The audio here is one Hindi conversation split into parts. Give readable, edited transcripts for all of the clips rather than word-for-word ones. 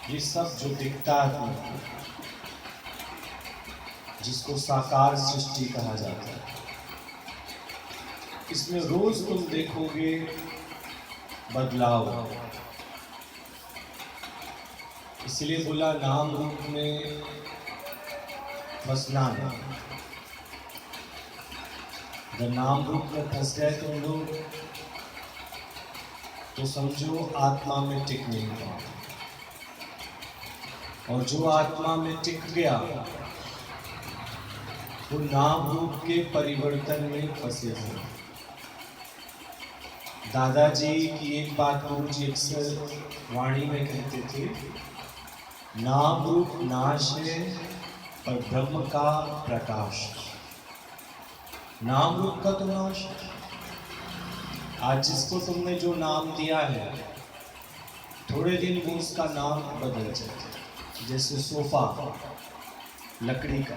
ये सब जो दिखता है जिसको साकार सृष्टि कहा जाता है, इसमें रोज तुम देखोगे बदलाव। इसलिए बोला नाम रूप में फंसना नहीं। जब नाम रूप में फंस गए तुम लोग तो समझो आत्मा में टिक नहीं पाओ, और जो आत्मा में टिक गया वो नाम रूप के परिवर्तन में फंसे हैं। दादाजी की एक बात गुरु जी अक्सर वाणी में कहते थे, नाम रूप नाश है पर ब्रह्म का प्रकाश। नाम रूप का तो नाश है। आज जिसको तुमने जो नाम दिया है, थोड़े दिन वो उसका नाम बदल जाए। जैसे सोफा लकड़ी का,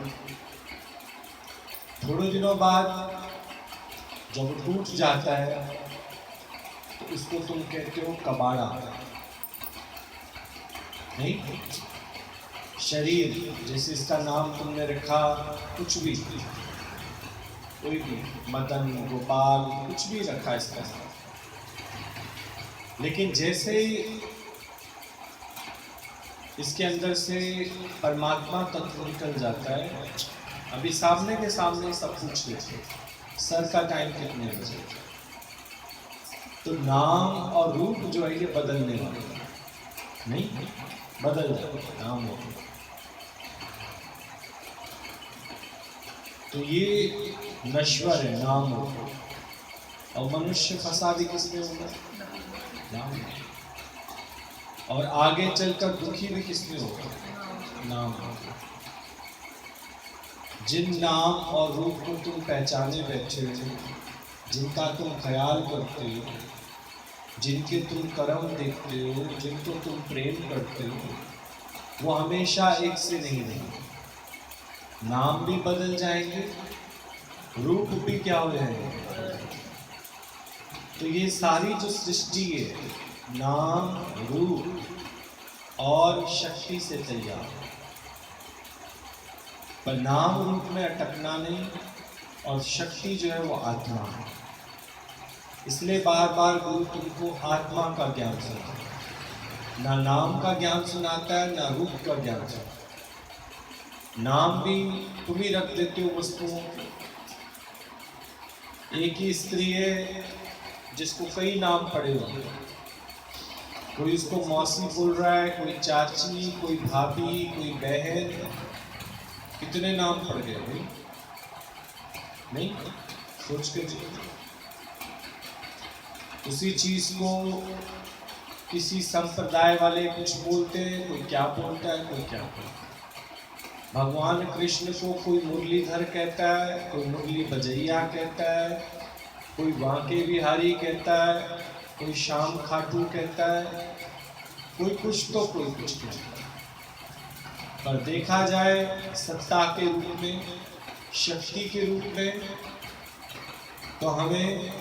थोड़े दिनों बाद जब वो टूट जाता है तो उसको तुम कहते हो कबाड़ा। नहीं, शरीर जैसे इसका नाम तुमने रखा कुछ भी, कोई भी मदन गोपाल कुछ भी रखा इसका, लेकिन जैसे ही इसके अंदर से परमात्मा तत्व निकल जाता है, अभी सामने के सामने सब पूछ लेते सर का टाइम कितने बजे, तो नाम और रूप जो है ये बदलने वाले नहीं, बदल जाए नाम हो। तो ये नश्वर है नाम हो। और मनुष्य फंसा भी किसमें होगा? नाम। और आगे चलकर दुखी भी किसमें होगा? नाम होगा। जिन नाम और रूप को तुम पहचाने बैठे हो, जिनका तुम ख्याल करते हो, जिनके तुम कर्म देखते हो, जिनको तुम प्रेम करते हो, वो हमेशा एक से नहीं रहेंगे। नाम भी बदल जाएंगे, रूप भी क्या हो जाएंगे। तो ये सारी जो सृष्टि है नाम रूप और शक्ति से तैयार, पर नाम रूप में अटकना नहीं, और शक्ति जो है वो आत्मा है। इसलिए बार बार गुरु तुमको आत्मा का ज्ञान सुनाता है, ना नाम का ज्ञान सुनाता है ना रूप का ज्ञान सुनाता है। नाम भी तुम ही रख देते हो वस्तुओं को। एक ही स्त्री है जिसको कई नाम पड़े हुए, कोई उसको मौसी बोल रहा है, कोई चाची, कोई भाभी, कोई बहन, कितने नाम पड़ गए भाई। नहीं सोच के उसी चीज को किसी संप्रदाय वाले कुछ बोलते हैं, कोई क्या बोलता है, कोई क्या बोलता है। भगवान कृष्ण को कोई मुरलीधर कहता है, कोई मुरली बजैया कहता है, कोई बांके बिहारी कहता है, कोई श्याम खाटू कहता है, कोई कुछ तो कोई कुछ कहता है। पर देखा जाए सत्ता के रूप में, शक्ति के रूप में, तो हमें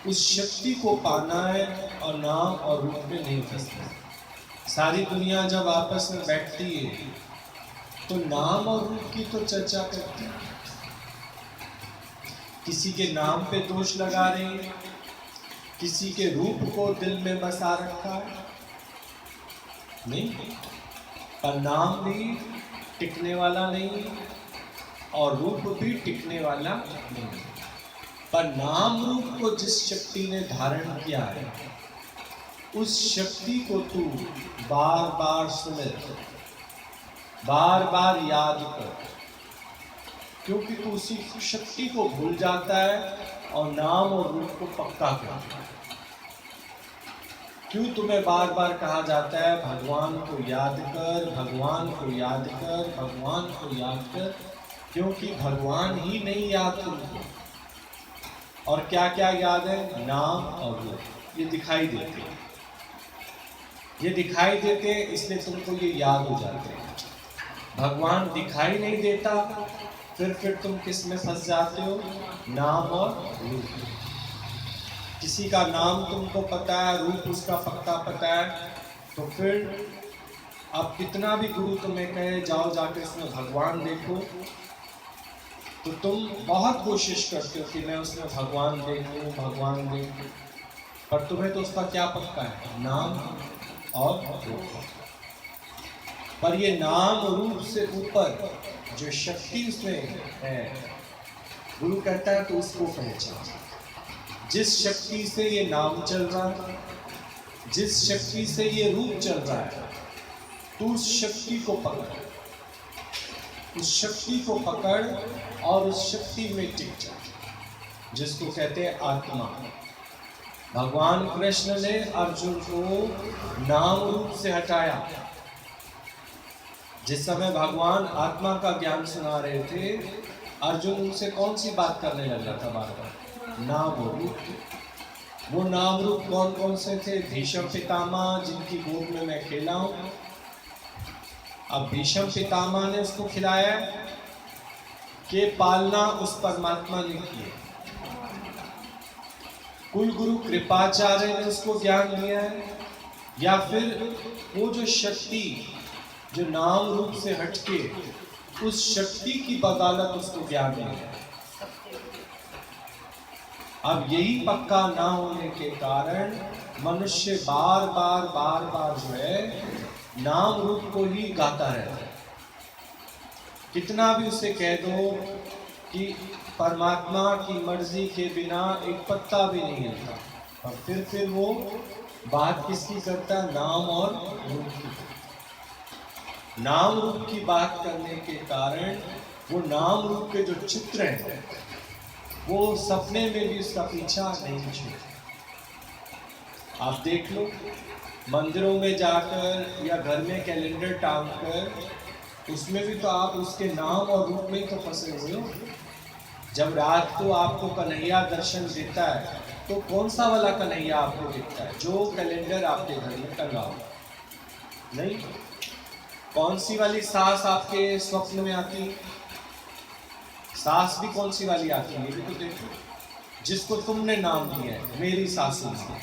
उस शक्ति को पाना है और नाम और रूप में नहीं फंसना। सारी दुनिया जब आपस में बैठती है तो नाम और रूप की तो चर्चा करती है, किसी के नाम पे दोष लगा रही है, किसी के रूप को दिल में बसा रखा है। नहीं, पर नाम भी टिकने वाला नहीं और रूप भी टिकने वाला नहीं। पर नाम रूप को जिस शक्ति ने धारण किया है, उस शक्ति को तू बार बार सुने, बार बार याद कर, क्योंकि तू उसी शक्ति को भूल जाता है और नाम और रूप को पक्का करता है। क्यों तुम्हें बार बार कहा जाता है भगवान को याद कर, भगवान को याद कर, भगवान को याद कर? क्योंकि भगवान ही नहीं याद तुमको। और क्या क्या याद है? नाम और रूप। ये दिखाई देते हैं, ये दिखाई देते हैं, इसलिए तुमको ये याद हो जाते हैं। भगवान दिखाई नहीं देता, फिर तुम किस में फंस जाते हो? नाम और रूप। किसी का नाम तुमको पता है, रूप उसका पक्का पता है, तो फिर अब कितना भी गुरु तुम्हें कहे जाओ जाकर इसमें भगवान देखो, तो तुम बहुत कोशिश करते हो कि मैं उसमें भगवान देखूं, पर तुम्हें तो उसका क्या पक्का है? नाम और रूप। पर ये नाम रूप से ऊपर जो शक्ति उसमें है, गुरु कहता है तो उसको पहचान। जिस शक्ति से ये नाम चल रहा है, जिस शक्ति से ये रूप चल रहा है, तू उस शक्ति को पकड़, उस शक्ति को पकड़ और उस शक्ति में टिक जा, जिसको कहते हैं आत्मा। भगवान कृष्ण ने अर्जुन को नाम रूप से हटाया। जिस समय भगवान आत्मा का ज्ञान सुना रहे थे, अर्जुन उनसे कौन सी बात करने लगा था? बार बार नाम रूप। वो नाम रूप कौन कौन से थे? भीष्म पितामह, जिनकी गोद में मैं खेला हूं। अब भीष्म पितामह ने उसको खिलाया कि पालना उस परमात्मा ने की है। कुल गुरु कृपाचार्य ने उसको ज्ञान दिया है, या फिर वो जो शक्ति जो नाम रूप से हटके उस शक्ति की बदौलत उसको ज्ञान दिया है। अब यही पक्का ना होने के कारण मनुष्य बार बार जो है नाम रूप को ही गाता रहता है। कितना भी उसे कह दो कि परमात्मा की मर्जी के बिना एक पत्ता भी नहीं हिलता, और फिर वो बात किसकी करता है? नाम और रूप की। नाम रूप की बात करने के कारण वो नाम रूप के जो चित्र हैं वो सपने में भी उसका पीछा नहीं छूटता। आप देख लो, मंदिरों में जाकर या घर में कैलेंडर टांग कर, उसमें भी तो आप उसके नाम और रूप में तो फंसे हुए हो। जब रात को आपको कन्हैया दर्शन देता है, तो कौन सा वाला कन्हैया आपको दिखता है? जो कैलेंडर आपके घर में टंगा हो? नहीं। कौन सी वाली सास आपके स्वप्न में आती? सास भी कौन सी वाली आती है? ये भी तो देखो, जिसको तुमने नाम दिया है मेरी सासू माँ,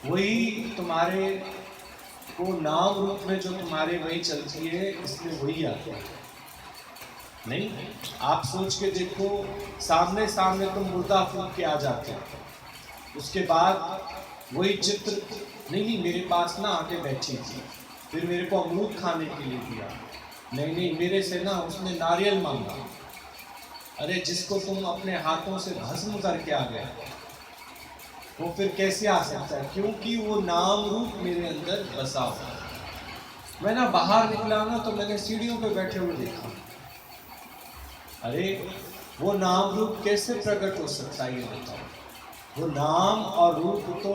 वही तुम्हारे को नाम रूप में जो तुम्हारे वही चलती है, इसमें वही आती है। नहीं, आप सोच के देखो, सामने सामने तुम मुर्दा फूंक के आ जाते हो, उसके बाद वही चित्र नहीं मेरे पास ना आके बैठी थी, फिर मेरे को अमरूद खाने के लिए दिया, नहीं मेरे से ना उसने नारियल मांगा। अरे जिसको तुम अपने हाथों से भस्म करके आ गए, वो फिर कैसे आ सकता है? क्योंकि वो नाम रूप मेरे अंदर बसा हुआ। मैं ना बाहर निकला ना तो मैंने सीढ़ियों पे बैठे हुए देखा। अरे वो नाम रूप कैसे प्रकट हो सकता है ये बताओ? वो नाम और रूप तो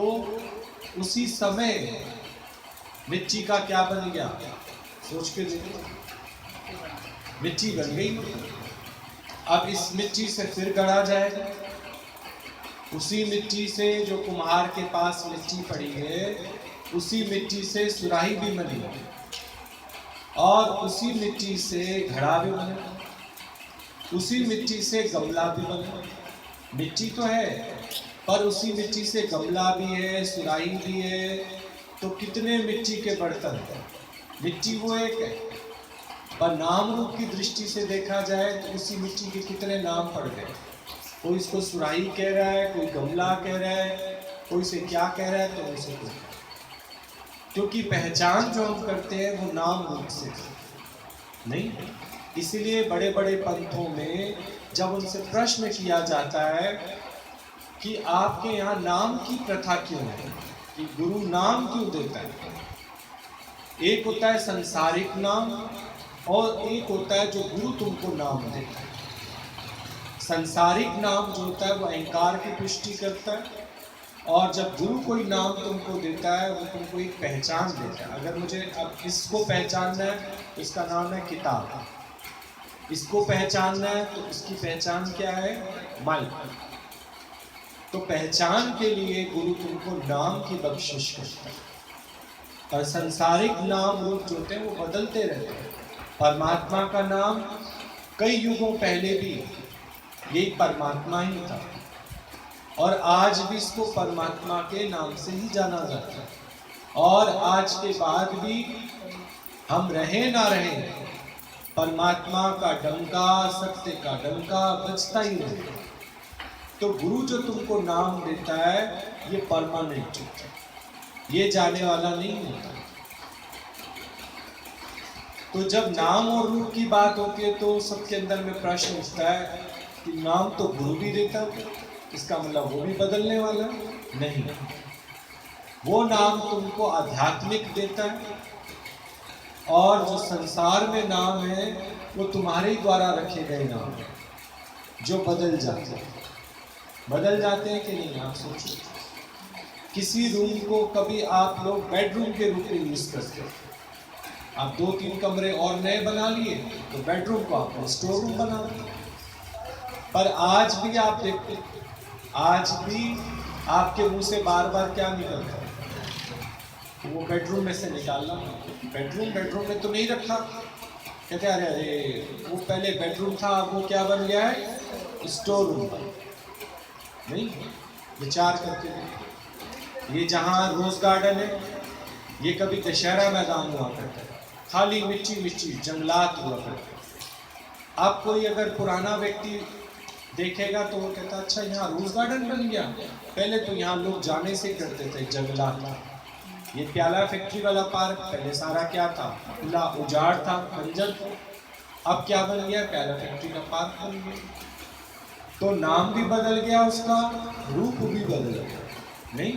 उसी समय मिट्टी का क्या बन गया? सोच के देखो, मिट्टी बन गई। अब इस मिट्टी से फिर गढ़ा जाएगा, उसी मिट्टी से जो कुम्हार के पास मिट्टी पड़ी है, उसी मिट्टी से सुराही भी बनी, और उसी मिट्टी से घड़ा भी बने, उसी मिट्टी से गमला भी बने। मिट्टी तो है, पर उसी मिट्टी से गमला भी है, सुराही भी है। तो कितने मिट्टी के बर्तन हैं? मिट्टी वो एक है, पर नाम रूप की दृष्टि से देखा जाए तो उसी मिट्टी के कितने नाम पड़ गए। कोई इसको सुराही कह रहा है, कोई गमला कह रहा है, कोई इसे क्या कह रहा है, तो उसे कोई, क्योंकि पहचान जो हम करते हैं वो नाम रूप से नहीं। इसीलिए बड़े बड़े पंथों में जब उनसे प्रश्न किया जाता है कि आपके यहाँ नाम की प्रथा क्यों है, कि गुरु नाम क्यों देता है, एक होता है संसारिक नाम और एक होता है जो गुरु तुमको नाम देता है। संसारिक नाम जो होता है वो अहंकार की पुष्टि करता है, और जब गुरु कोई नाम तुमको देता है वो तुमको एक पहचान देता है। अगर मुझे अब इसको पहचानना है तो इसका नाम है किताब, इसको पहचानना है तो इसकी पहचान क्या है? माइक। तो पहचान के लिए गुरु तुमको नाम की बख्शिश करता है, और संसारिक नाम रूप जो होते हैं वो बदलते रहते हैं। परमात्मा का नाम कई युगों पहले भी यही परमात्मा ही था, और आज भी इसको परमात्मा के नाम से ही जाना जाता है। और आज के बाद भी हम रहे ना रहे, परमात्मा का डंका, सत्य का डंका बजता ही रहे। तो गुरु जो तुमको नाम देता है ये परमानेंट है, ये जाने वाला नहीं होता। तो जब नाम और रूप की बात होती है तो सबके अंदर में प्रश्न उठता है कि नाम तो गुरु भी देता है, इसका मतलब वो भी बदलने वाला नहीं। वो नाम तुमको आध्यात्मिक देता है, और जो संसार में नाम है वो तुम्हारे द्वारा रखे गए नाम है, जो बदल जाते हैं। बदल जाते हैं कि नहीं, आप सोचो। किसी रूम को कभी आप लोग बेडरूम के रूप में यूज करते हो, आप 2-3 कमरे और नए बना लिए तो बेडरूम को आपने स्टोर रूम बना दिया। पर आज भी आप देखते, आज भी आपके मुंह से बार बार क्या निकलता है, वो बेडरूम में से निकालना। बेडरूम में तो नहीं रखा, कहते अरे अरे वो पहले बेडरूम था, वो क्या बन गया है, स्टोर रूम बन। नहीं, विचार करके ये जहाँ रोज गार्डन है, ये कभी दशहरा मैदान हुआ करता है, खाली मिट्टी मिट्टी जंगलात हुआ करते। आप कोई अगर पुराना व्यक्ति देखेगा तो वो कहता अच्छा यहाँ रोज गार्डन बन गया, पहले तो यहाँ लोग जाने से करते थे जंगलात। ये प्याला फैक्ट्री वाला पार्क पहले सारा क्या था, खुला उजाड़ था, बंजर था। अब क्या बन गया, प्याला फैक्ट्री का पार्क बन गया। तो नाम भी बदल गया उसका, रूप भी बदल गया। नहीं,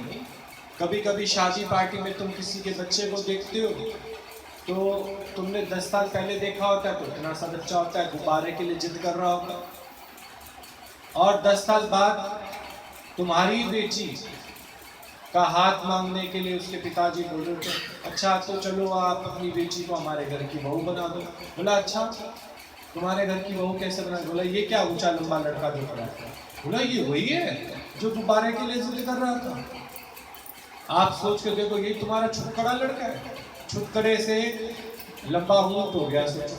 कभी कभी शादी पार्टी में तुम किसी के बच्चे को देखते हो तो तुमने 10 साल पहले देखा होता है तो इतना सा बच्चा होता है, गुब्बारे के लिए जिद कर रहा होगा, और 10 साल बाद तुम्हारी बेटी का हाथ मांगने के लिए उसके पिताजी बोले थे अच्छा तो चलो आप अपनी बेटी को हमारे घर की बहू बना दो। बोला अच्छा तुम्हारे घर की बहू कैसे बना? बोला ये क्या ऊंचा लंबा लड़का दिख रहा है। बोला ये वही है जो गुब्बारे के लिए जिद कर रहा था। आप सोच के देखो ये तुम्हारा छुटकड़ा लड़का है, छुटकड़े से लंबा ऊंट हो गया। सोचो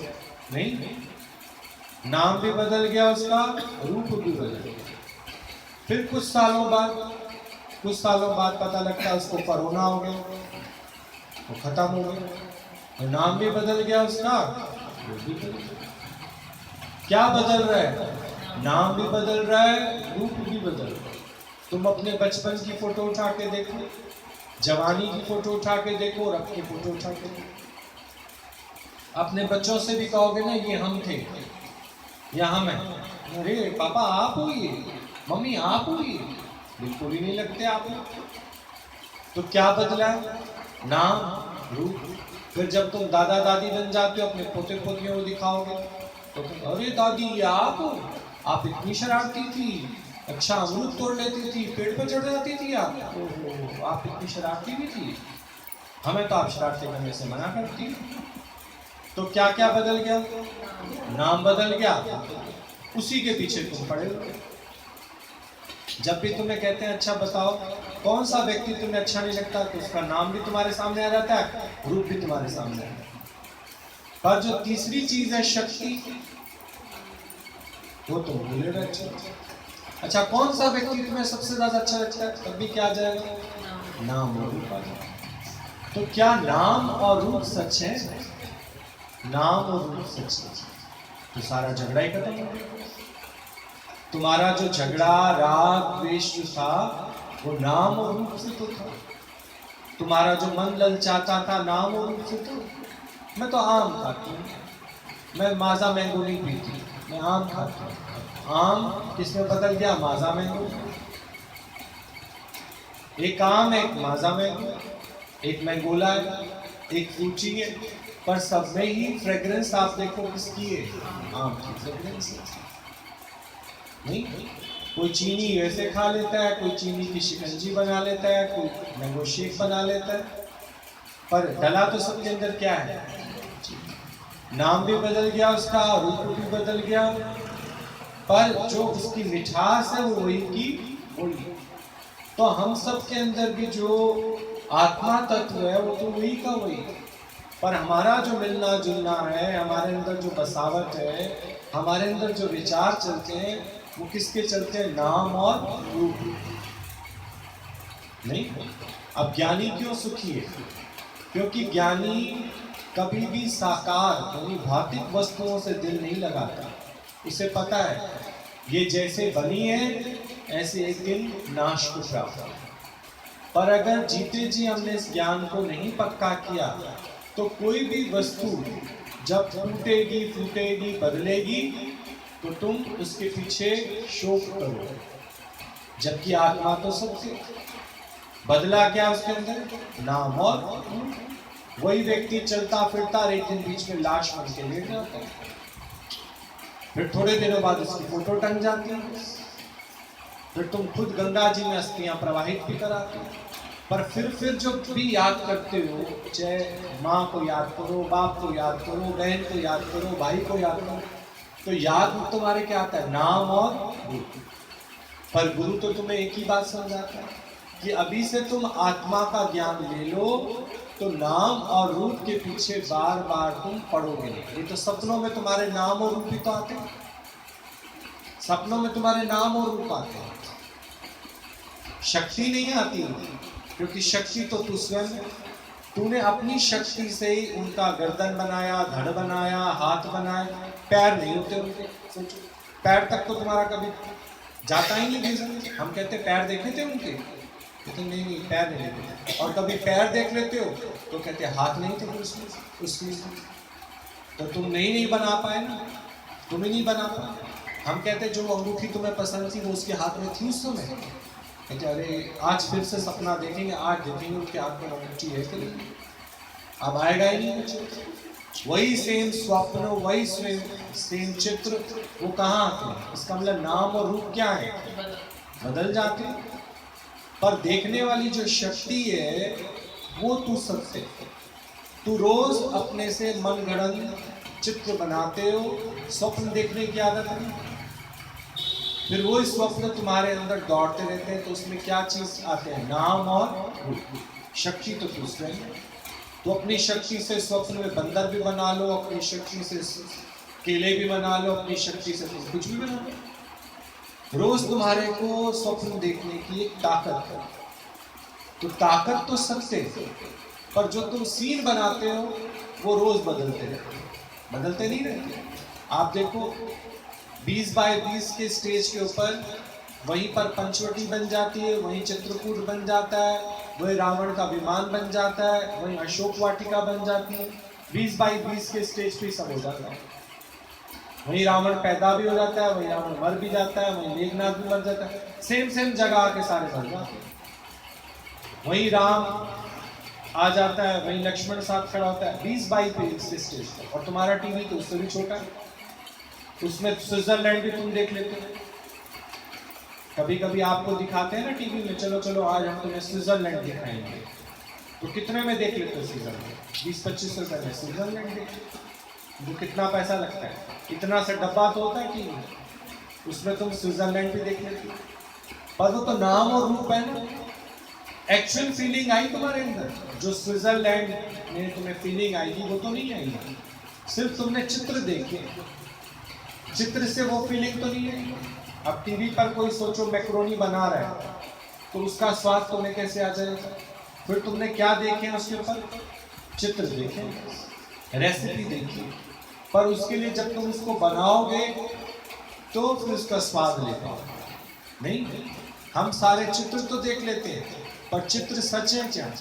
नहीं, नाम भी बदल गया उसका, रूप भी बदल गया। फिर कुछ सालों बाद पता लगता है उसको कोरोना हो गया, वो खत्म हो गया, तो नाम भी बदल गया उसका, रूप भी बदल गया। क्या बदल रहा है? नाम भी बदल रहा है, रूप भी बदल रहा है। तुम अपने बचपन की फोटो उठा के देखो, जवानी की फोटो उठा के देखो और अपनी फोटो उठा के देखो। अपने बच्चों से भी कहोगे ना ये हम थे, ये हम हैं, अरे पापा आप हो, ये मम्मी आप हो, ये बिल्कुल ही नहीं लगते आप लोग। तो क्या बदला? नाम, रूप। फिर जब तुम दादा दादी बन जाते हो, अपने पोते पोतियों को दिखाओगे तो तुम अरे दादी ये आप इतनी शरारती थी, अच्छा अमरूद तोड़ लेती थी, पेड़ पे चढ़ जाती थी आप इतनी शरारती भी थी, हमें तो आप शरारती करने से मना करती। तो क्या क्या बदल गया? नाम बदल गया, उसी के पीछे तुम पड़े हो। जब भी तुम्हें कहते हैं अच्छा बताओ कौन सा व्यक्ति तुम्हें अच्छा नहीं लगता, तो उसका नाम भी तुम्हारे सामने आ जाता है, रूप भी तुम्हारे सामने आ जाता है। पर जो तीसरी चीज है शक्ति, वो तुम भूले बैठे। अच्छा कौन सा व्यक्ति तुम्हें सबसे ज्यादा अच्छा लगता है, तब भी क्या आ जाएगा? नाम और रूप आ जाएगा। तो क्या नाम और रूप सच है? नाम और रूप सच है तो सारा झगड़ा ही खत्म हो गया। तुम्हारा जो झगड़ा राग द्वेष जो था वो नाम और रूप से तो था। तुम्हारा जो मन ललचाता था नाम और रूप से तो। मैं तो आम खाती हूँ, मैं माजा मैंगो नहीं पीती, मैं आम खाती हूँ। आम किसमें बदल गया? माजा मैंगो। एक आम है, एक माजा मैंगो, एक मैंगोला है, एक फ्रूची है, पर सब में ही फ्रेग्रेंस आप देखो किसकी है? आम की फ्रेग्रेंस है। नहीं, कोई चीनी वैसे खा लेता है, कोई चीनी की शिकंजी बना लेता है, कोई मैंगो शेक बना लेता है, पर डला तो सबके अंदर क्या है? नाम भी बदल गया उसका, रूप भी बदल गया, पर जो उसकी मिठास है वो वही की वही। तो हम सब के अंदर भी जो आत्मा तत्व है वो तो वही का वही, पर हमारा जो मिलना जुलना है, हमारे अंदर जो बसावट है, हमारे अंदर जो विचार चलते हैं वो किसके चलते हैं? नाम और रूप। नहीं, अब ज्ञानी क्यों सुखी है? क्योंकि ज्ञानी कभी भी साकार यानी भौतिक वस्तुओं से दिल नहीं लगाता। उसे पता है ये जैसे बनी है ऐसे एक दिन नाश को प्राप्त है। पर अगर जीते जी हमने इस ज्ञान को नहीं पक्का किया तो कोई भी वस्तु जब टूटेगी फूटेगी बदलेगी तो तुम उसके पीछे शोक करो, जबकि आत्मा तो सत्य। बदला क्या उसके अंदर? नाम और वही व्यक्ति चलता फिरता एक दिन बीच में लाश बन के लेट जाता है, फिर थोड़े दिनों बाद उसकी फोटो टंग जाती है, फिर तुम खुद गंगा जी में अस्थियां प्रवाहित भी कराते हो। पर फिर जो भी याद करते हो, चाहे माँ को याद करो, बाप को याद करो, बहन को याद करो, भाई को याद करो, तो याद तुम्हारे क्या आता है? नाम और रूप। पर गुरु तो तुम्हें एक ही बात समझाता है कि अभी से तुम आत्मा का ज्ञान ले लो तो नाम और रूप के पीछे बार बार तुम पढ़ोगे नहीं। ये तो सपनों में तुम्हारे नाम और रूप भी तो आते हैं, सपनों में तुम्हारे नाम और रूप आते हैं, शक्ति नहीं आती, क्योंकि शक्ति तो तू स्वयं है। तूने अपनी शक्ति से ही उनका गर्दन बनाया, धड़ बनाया, हाथ बनाया, पैर नहीं होते उनके। सोचो, पैर तक तो तुम्हारा कभी जाता ही नहीं विजन। हम कहते पैर देखे थे उनके, तो नहीं पैर नहीं देखे। और कभी पैर देख लेते हो तो कहते हाथ नहीं थे उस चीज में। तो तुम नहीं बना पाए ना, तुम ही नहीं बना पाए। हम कहते जो अंगूठी तुम्हें पसंद थी वो उसके हाथ में थी उस समय। कहते अरे आज फिर से सपना देखेंगे, आज देखेंगे उनके हाथ में अंगूठी है कि नहीं, अब आएगा ही नहीं। वही सेम स्वप्न, वही सेम चित्र, वो कहाँ आते हैं? इसका मतलब नाम और रूप क्या है? बदल जाते हैं। पर देखने वाली जो शक्ति है वो तू सत्य। तू रोज अपने से मनगढ़ंत चित्र बनाते हो, स्वप्न देखने की आदत है, फिर वो स्वप्न तुम्हारे अंदर दौड़ते रहते हैं। तो उसमें क्या चीज आते हैं? नाम और रूप। शक्ति तो तू स्वयं है। तो अपनी शक्ति से स्वप्न में बंदर भी बना लो, अपनी शक्ति से केले भी बना लो, अपनी शक्ति से तुम कुछ भी बना लो। रोज तुम्हारे को स्वप्न देखने की एक ताकत है। तो ताकत तो सत्य, पर जो तुम सीन बनाते हो वो रोज बदलते रहते, बदलते नहीं रहते। आप देखो 20 बाय 20 के स्टेज के ऊपर वहीं पर पंचवटी बन जाती है, वहीं चित्रकूट बन जाता है, वहीं रावण का विमान बन जाता है, वहीं अशोक वाटिका बन जाती है। 20 बाय 20 के स्टेज पे सब हो जाता है। वहीं रावण पैदा भी हो जाता है, वहीं रावण मर भी जाता है, वहीं मेघनाथ भी मर जाता है। सेम जगह आके सारे बन जाते हैं। वहीं राम आ जाता है, वहीं लक्ष्मण साथ खड़ा होता है। 20 बाई 20 के स्टेज पर। और तुम्हारा टीवी तो उससे भी छोटा है, उसमें स्विट्जरलैंड भी तुम देख लेते हो। कभी कभी आपको दिखाते हैं ना टीवी में, चलो चलो आज हम तुम्हें स्विट्जरलैंड दिखाएंगे, तो कितने में देख लेते हो स्विट्जरलैंड? 20-25 रुपए में स्विट्जरलैंड देखते। वो कितना पैसा लगता है? इतना सा डब्बा तो होता है कि उसमें तुम स्विट्जरलैंड भी देख लेते हो। पर वो तो नाम और रूप है ना। एक्चुअल फीलिंग आई तुम्हारे अंदर? जो स्विट्जरलैंड में तुम्हें फीलिंग आएगी वो तो नहीं आएगी। सिर्फ तुमने चित्र देखे, चित्र से वो फीलिंग तो नहीं आई। अब टीवी पर कोई सोचो मैक्रोनी बना रहा है तो उसका स्वाद तुम्हें कैसे आ जाएगा? फिर तुमने क्या देखे उसके ऊपर? चित्र देखे, रेसिपी देखी। पर उसके लिए जब तुम उसको बनाओगे तो फिर उसका स्वाद ले पाओगे। नहीं, हम सारे चित्र तो देख लेते हैं, पर चित्र सच है क्या?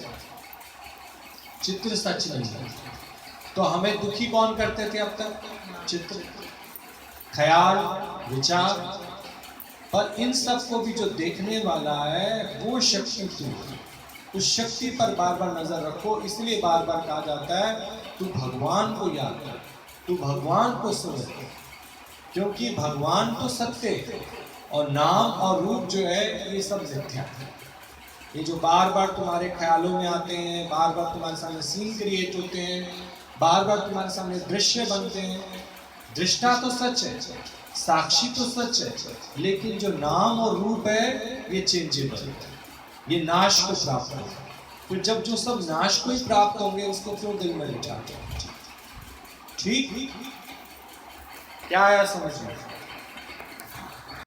चित्र सच नहीं है। तो हमें दुखी कौन करते थे अब तक? चित्र, ख्याल, विचार। पर इन सब को भी जो देखने वाला है वो शक्ति तू है। उस शक्ति पर बार बार नजर रखो। इसलिए बार बार कहा जाता है तू भगवान को याद कर, तू भगवान को सुन, क्योंकि भगवान तो सत्य है और नाम और रूप जो है ये सब मिथ्या है। ये जो बार बार तुम्हारे ख्यालों में आते हैं, बार बार तुम्हारे सामने सीन क्रिएट होते हैं, बार बार तुम्हारे सामने दृश्य बनते हैं, दृष्टा तो सच है, साक्षी तो सच है, लेकिन जो नाम और रूप है ये चेंजेबल है, ये नाश को प्राप्त है। फिर जब जो सब नाश को ही प्राप्त होंगे उसको क्यों दिल में बिठाते हैं? ठीक क्या आया समझ में?